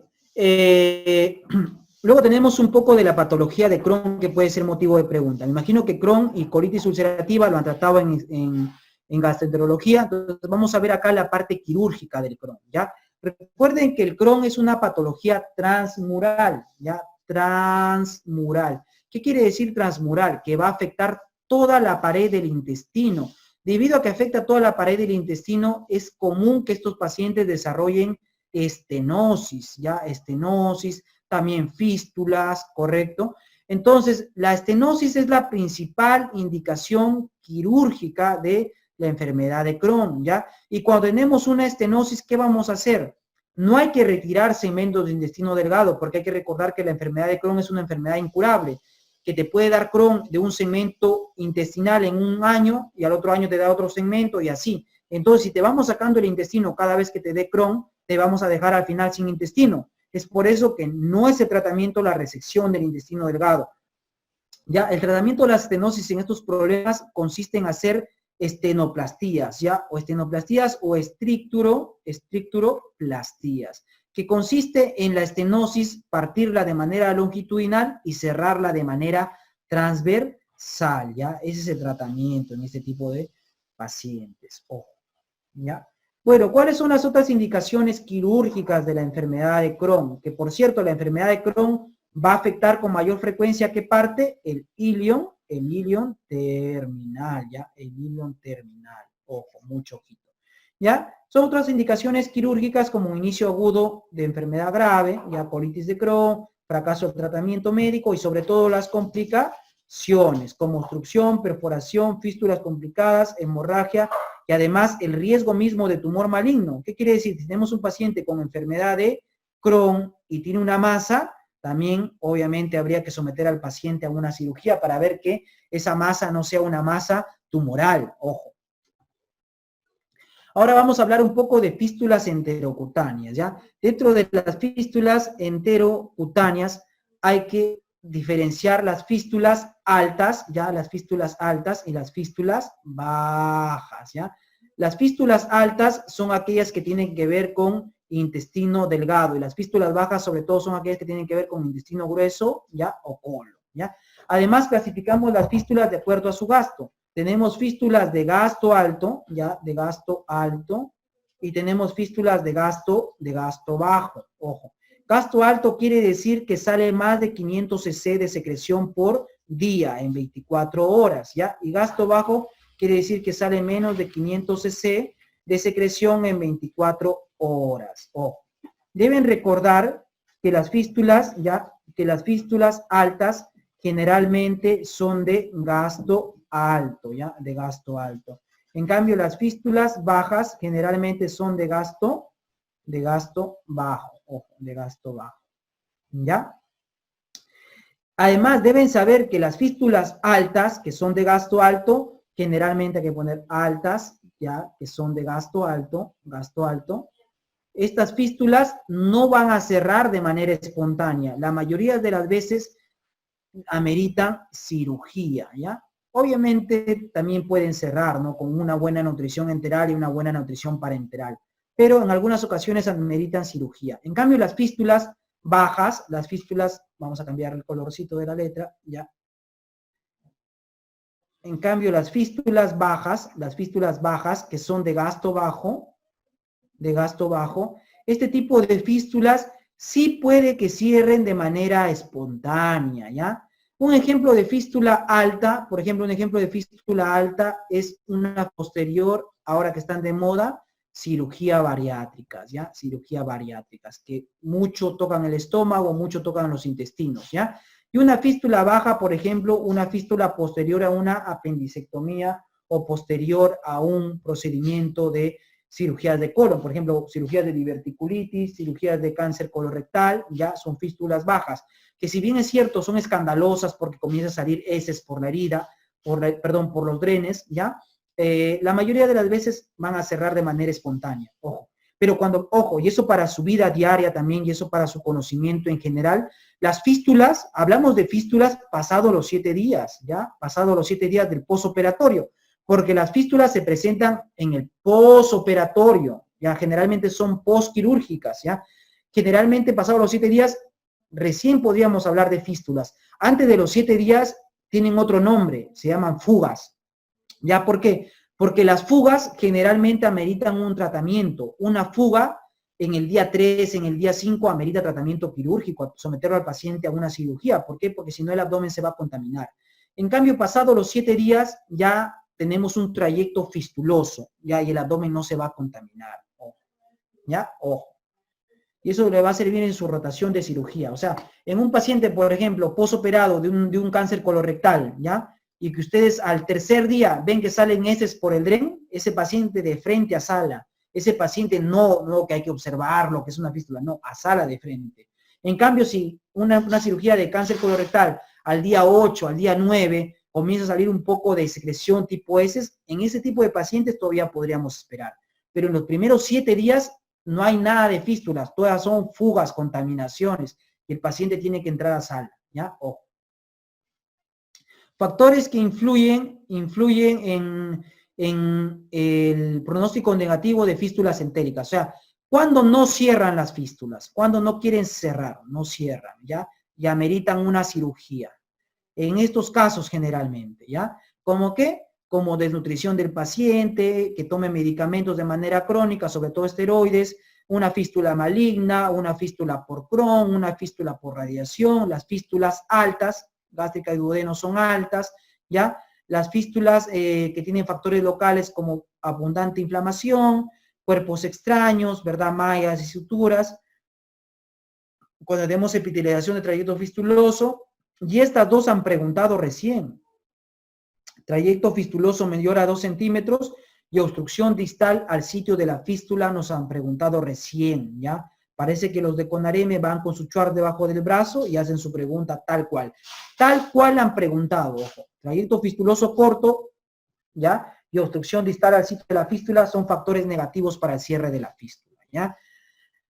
luego tenemos un poco de la patología de Crohn que puede ser motivo de pregunta. Me imagino que Crohn y colitis ulcerativa lo han tratado en gastroenterología, entonces vamos a ver acá la parte quirúrgica del Crohn, ¿ya? Recuerden que el Crohn es una patología transmural, ¿ya? Transmural. ¿Qué quiere decir transmural? Que va a afectar toda la pared del intestino. Debido a que afecta toda la pared del intestino, es común que estos pacientes desarrollen estenosis, ¿ya? Estenosis, también fístulas, ¿correcto? Entonces, la estenosis es la principal indicación quirúrgica de la enfermedad de Crohn, ¿ya? Y cuando tenemos una estenosis, ¿qué vamos a hacer? No hay que retirar segmentos de intestino delgado, porque hay que recordar que la enfermedad de Crohn es una enfermedad incurable, que te puede dar Crohn de un segmento intestinal en un año y al otro año te da otro segmento y así. Entonces, si te vamos sacando el intestino cada vez que te dé Crohn, te vamos a dejar al final sin intestino. Es por eso que no es el tratamiento la resección del intestino delgado. Ya, el tratamiento de la estenosis en estos problemas consiste en hacer estenoplastías, ¿ya? O estenoplastías o estricturoplastías. que consiste en la estenosis, partirla de manera longitudinal y cerrarla de manera transversal, ¿ya? Ese es el tratamiento en este tipo de pacientes, ojo, ¿ya? Bueno, ¿cuáles son las otras indicaciones quirúrgicas de la enfermedad de Crohn? Que por cierto, la enfermedad de Crohn va a afectar con mayor frecuencia ¿qué parte? El ilion terminal, ¿ya? El ilion terminal, ojo, mucho ojito, ¿ya? Son otras indicaciones quirúrgicas como un inicio agudo de enfermedad grave, ya colitis de Crohn, fracaso del tratamiento médico y sobre todo las complicaciones como obstrucción, perforación, fístulas complicadas, hemorragia y además el riesgo mismo de tumor maligno. ¿Qué quiere decir? Si tenemos un paciente con enfermedad de Crohn y tiene una masa, también obviamente habría que someter al paciente a una cirugía para ver que esa masa no sea una masa tumoral, ojo. Ahora vamos a hablar un poco de fístulas enterocutáneas, ¿ya? Dentro de las fístulas enterocutáneas hay que diferenciar las fístulas altas, ¿ya? Las fístulas altas y las fístulas bajas, ¿ya? Las fístulas altas son aquellas que tienen que ver con intestino delgado y las fístulas bajas sobre todo son aquellas que tienen que ver con intestino grueso, ¿ya? O colon, ¿ya? Además clasificamos las fístulas de acuerdo a su gasto. Tenemos fístulas de gasto alto, ¿ya? De gasto alto, y tenemos fístulas de gasto bajo, ojo. Gasto alto quiere decir que sale más de 500 cc de secreción por día en 24 horas, ¿ya? Y gasto bajo quiere decir que sale menos de 500 cc de secreción en 24 horas, ojo. Deben recordar que las fístulas, ¿ya? Que las fístulas altas generalmente son de gasto alto, ¿ya? De gasto alto. En cambio, las fístulas bajas generalmente son de gasto bajo, ojo, de gasto bajo, ¿ya? Además, deben saber que las fístulas altas, que son de gasto alto, generalmente hay que poner altas, ¿ya? Que son de gasto alto, estas fístulas no van a cerrar de manera espontánea. La mayoría de las veces ameritan cirugía, ¿ya? Obviamente también pueden cerrar, ¿no? Con una buena nutrición enteral y una buena nutrición parenteral, pero en algunas ocasiones ameritan cirugía. En cambio, las fístulas bajas, las fístulas, vamos a cambiar el colorcito de la letra, ¿ya? En cambio, las fístulas bajas, que son de gasto bajo, este tipo de fístulas sí puede que cierren de manera espontánea, ¿ya? Un ejemplo de fístula alta, por ejemplo, un ejemplo de fístula alta es una posterior, ahora que están de moda, cirugía bariátricas, ¿ya? Cirugía bariátricas, que mucho tocan el estómago, mucho tocan los intestinos, ¿ya? Y una fístula baja, por ejemplo, una fístula posterior a una apendicectomía o posterior a un procedimiento de cirugías de colon, por ejemplo, cirugías de diverticulitis, cirugías de cáncer colorectal, ya son fístulas bajas, que si bien es cierto, son escandalosas porque comienza a salir heces por la herida, por los drenes, ya, la mayoría de las veces van a cerrar de manera espontánea, ojo. Pero ojo, y eso para su vida diaria también, y eso para su conocimiento en general, las fístulas, hablamos de fístulas pasado los 7 días, ¿ya? Pasado los 7 días del posoperatorio, porque las fístulas se presentan en el posoperatorio, ya generalmente son posquirúrgicas, ya. Generalmente pasados los 7 días, recién podríamos hablar de fístulas. Antes de los 7 días tienen otro nombre, se llaman fugas. ¿Ya por qué? Porque las fugas generalmente ameritan un tratamiento. Una fuga en el día 3, en el día 5, amerita tratamiento quirúrgico, someterlo al paciente a una cirugía. ¿Por qué? Porque si no el abdomen se va a contaminar. En cambio, pasados los 7 días, ya tenemos un trayecto fistuloso, ya, y el abdomen no se va a contaminar. Ojo. ¿Ya? Ojo. Y eso le va a servir en su rotación de cirugía. O sea, en un paciente, por ejemplo, posoperado de un cáncer colorectal, ¿ya? Y que ustedes al tercer día ven que salen heces por el dren, ese paciente de frente a sala, ese paciente no que hay que observarlo, que es una fístula, no, a sala de frente. En cambio, si una cirugía de cáncer colorectal al día 8, al día 9, comienza a salir un poco de secreción tipo heces, en ese tipo de pacientes todavía podríamos esperar. Pero en los primeros 7 días no hay nada de fístulas, todas son fugas, contaminaciones, y el paciente tiene que entrar a sala, ¿ya? Ojo. Factores que influyen en el pronóstico negativo de fístulas entéricas. O sea, ¿Cuándo no cierran las fístulas? Cuando no quieren cerrar, no cierran, ¿ya? Y ameritan una cirugía. En estos casos generalmente, ¿ya? ¿Cómo qué? Como desnutrición del paciente, que tome medicamentos de manera crónica, sobre todo esteroides, una fístula maligna, una fístula por Crohn, una fístula por radiación, las fístulas altas, gástrica y duodeno son altas, ¿ya? Las fístulas que tienen factores locales como abundante inflamación, cuerpos extraños, ¿verdad? Mallas y suturas, cuando tenemos epitelialización de trayecto fistuloso, y estas dos han preguntado recién. Trayecto fistuloso mayor a 2 centímetros y obstrucción distal al sitio de la fístula nos han preguntado recién, ¿ya? Parece que los de Conareme van con su chart debajo del brazo y hacen su pregunta tal cual. Tal cual han preguntado, ojo. Trayecto fistuloso corto, ¿ya? Y obstrucción distal al sitio de la fístula son factores negativos para el cierre de la fístula, ¿ya?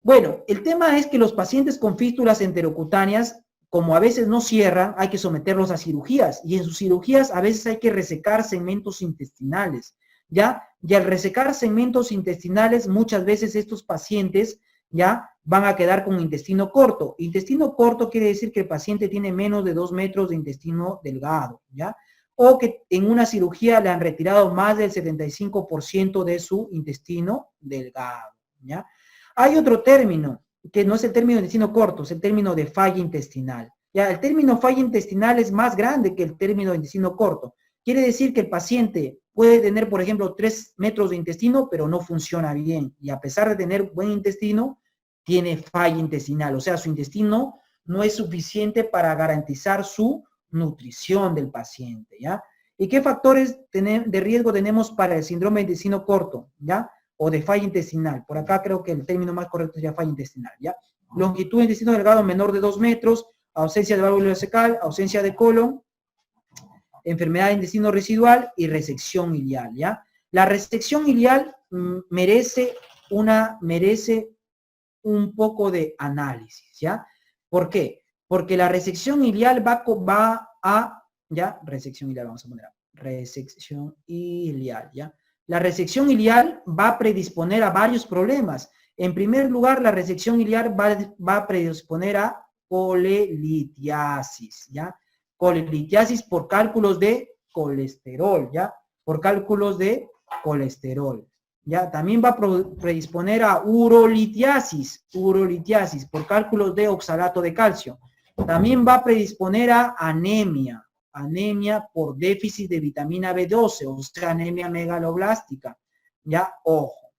Bueno, el tema es que los pacientes con fístulas enterocutáneas, como a veces no cierran, hay que someterlos a cirugías, y en sus cirugías a veces hay que resecar segmentos intestinales, ¿ya? Y al resecar segmentos intestinales, muchas veces estos pacientes, ¿ya? Van a quedar con intestino corto. Intestino corto quiere decir que el paciente tiene menos de 2 metros de intestino delgado, ¿ya? O que en una cirugía le han retirado más del 75% de su intestino delgado, ¿ya? Hay otro término, que no es el término de intestino corto, es el término de falla intestinal. Ya, el término falla intestinal es más grande que el término de intestino corto. Quiere decir que el paciente puede tener, por ejemplo, 3 metros de intestino, pero no funciona bien. Y a pesar de tener buen intestino, tiene falla intestinal. O sea, su intestino no es suficiente para garantizar su nutrición del paciente, ¿ya? ¿Y qué factores de riesgo tenemos para el síndrome de intestino corto, ya? O de falla intestinal. Por acá creo que el término más correcto sería falla intestinal, ¿ya? Longitud de intestino delgado menor de 2 metros, ausencia de válvula ileocecal, ausencia de colon, enfermedad de intestino residual y resección ilial, ¿ya? La resección ilial merece un poco de análisis, ¿ya? ¿Por qué? Porque la resección ilial va a, ¿ya? Resección ilial, vamos a poner, resección ilial, ¿ya? La resección ilial va a predisponer a varios problemas. En primer lugar, la resección ilial va a predisponer a colelitiasis, ¿ya? Colelitiasis por cálculos de colesterol, ¿ya? Por cálculos de colesterol. ¿Ya? También va a predisponer a urolitiasis por cálculos de oxalato de calcio. También va a predisponer a anemia por déficit de vitamina B12, o sea, anemia megaloblástica. Ya, ojo.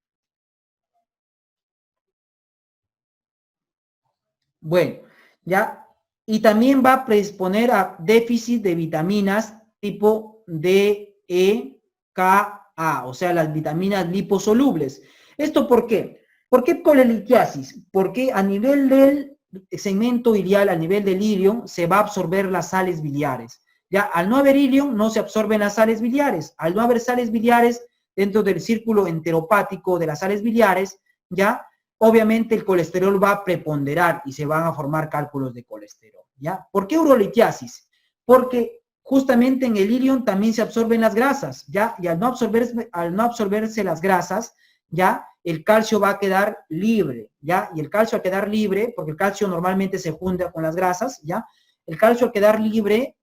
Bueno, ya, y también va a predisponer a déficit de vitaminas tipo D, E, K, A, o sea, las vitaminas liposolubles. ¿Esto por qué? ¿Por qué colelitiasis? Porque a nivel del segmento ilial, a nivel del ilion, se va a absorber las sales biliares. Ya, al no haber ilion, no se absorben las sales biliares. Al no haber sales biliares dentro del círculo enteropático de las sales biliares, ya, obviamente el colesterol va a preponderar y se van a formar cálculos de colesterol, ¿ya? ¿Por qué urolitiasis? Porque justamente en el ilion también se absorben las grasas, ¿ya? Y al no absorberse las grasas, ¿ya? El calcio va a quedar libre, ¿ya? Y el calcio al quedar libre, porque el calcio normalmente se junta con las grasas, ¿ya? El calcio al quedar libre,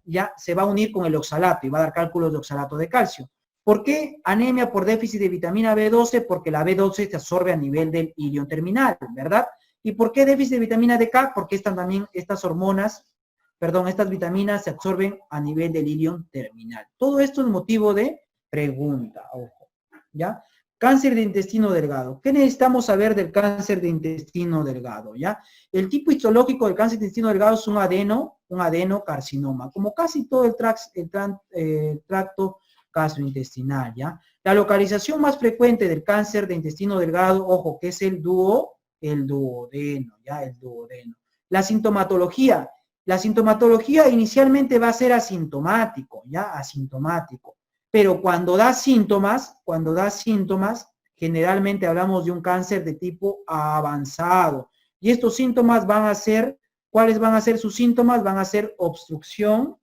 ya se va a unir con el oxalato y va a dar cálculos de oxalato de calcio. ¿Por qué anemia por déficit de vitamina B12? Porque la B12 se absorbe a nivel del ilion terminal, ¿verdad? ¿Y por qué déficit de vitamina D-K? Porque estas vitaminas se absorben a nivel del ilion terminal. Todo esto es motivo de pregunta, ojo, ¿ya? Cáncer de intestino delgado. ¿Qué necesitamos saber del cáncer de intestino delgado, ya? El tipo histológico del cáncer de intestino delgado es un adenocarcinoma, como casi todo el tracto gastrointestinal, ¿ya? La localización más frecuente del cáncer de intestino delgado, ojo, que es el duodeno, ¿ya? El duodeno. La sintomatología inicialmente va a ser asintomático, ¿ya? Asintomático. Pero cuando da síntomas, generalmente hablamos de un cáncer de tipo avanzado. Y estos síntomas van a ser, ¿cuáles van a ser sus síntomas? Van a ser obstrucción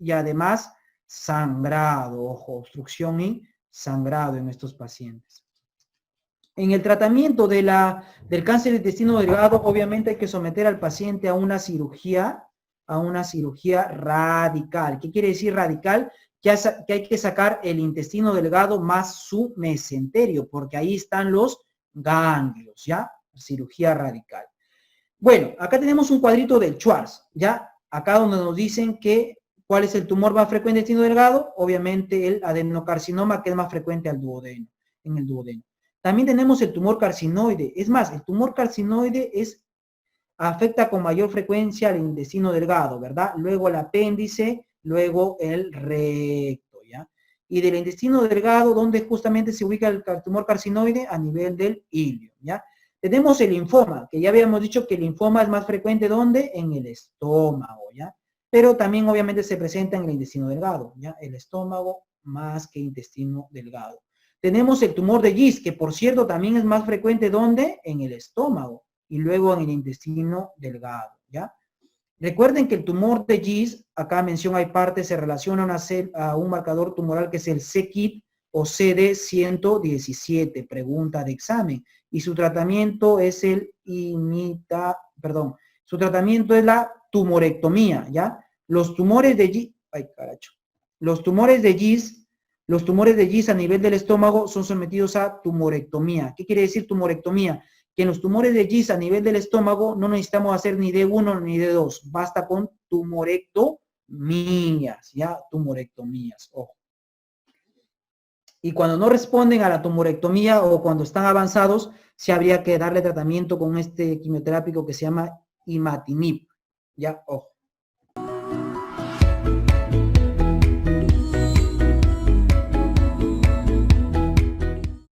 y además sangrado, ojo, obstrucción y sangrado en estos pacientes. En el tratamiento del cáncer de intestino delgado, obviamente hay que someter al paciente a una cirugía radical. ¿Qué quiere decir radical? Que hay que sacar el intestino delgado más su mesenterio, porque ahí están los ganglios, ¿ya? Cirugía radical. Bueno, acá tenemos un cuadrito del Schwarz, ¿ya? Acá donde nos dicen que cuál es el tumor más frecuente del intestino delgado, obviamente el adenocarcinoma, que es más frecuente al duodeno, en el duodeno. También tenemos el tumor carcinoide. Es más, el tumor carcinoide afecta con mayor frecuencia al intestino delgado, ¿verdad? Luego el apéndice, luego el recto, ¿ya? Y del intestino delgado, ¿dónde justamente se ubica el tumor carcinoide? A nivel del ilio, ¿ya? Tenemos el linfoma, que ya habíamos dicho que el linfoma es más frecuente, ¿dónde? En el estómago, ¿ya? Pero también obviamente se presenta en el intestino delgado, ¿ya? El estómago más que intestino delgado. Tenemos el tumor de Gist, que por cierto también es más frecuente, ¿dónde? En el estómago y luego en el intestino delgado, ¿ya? Recuerden que el tumor de Gist, acá mención hay parte, se relaciona a un marcador tumoral que es el c-KIT o CD117, pregunta de examen. Y su tratamiento es su tratamiento es la tumorectomía, ¿ya? Los tumores de Gist, los tumores de Gist a nivel del estómago son sometidos a tumorectomía. ¿Qué quiere decir tumorectomía? Que en los tumores de Gist a nivel del estómago no necesitamos hacer ni D1 ni D2, basta con tumorectomías, ¿ya? Tumorectomías, ojo. Y cuando no responden a la tumorectomía o cuando están avanzados, se habría que darle tratamiento con este quimioterápico que se llama imatinib, ¿ya? Ojo.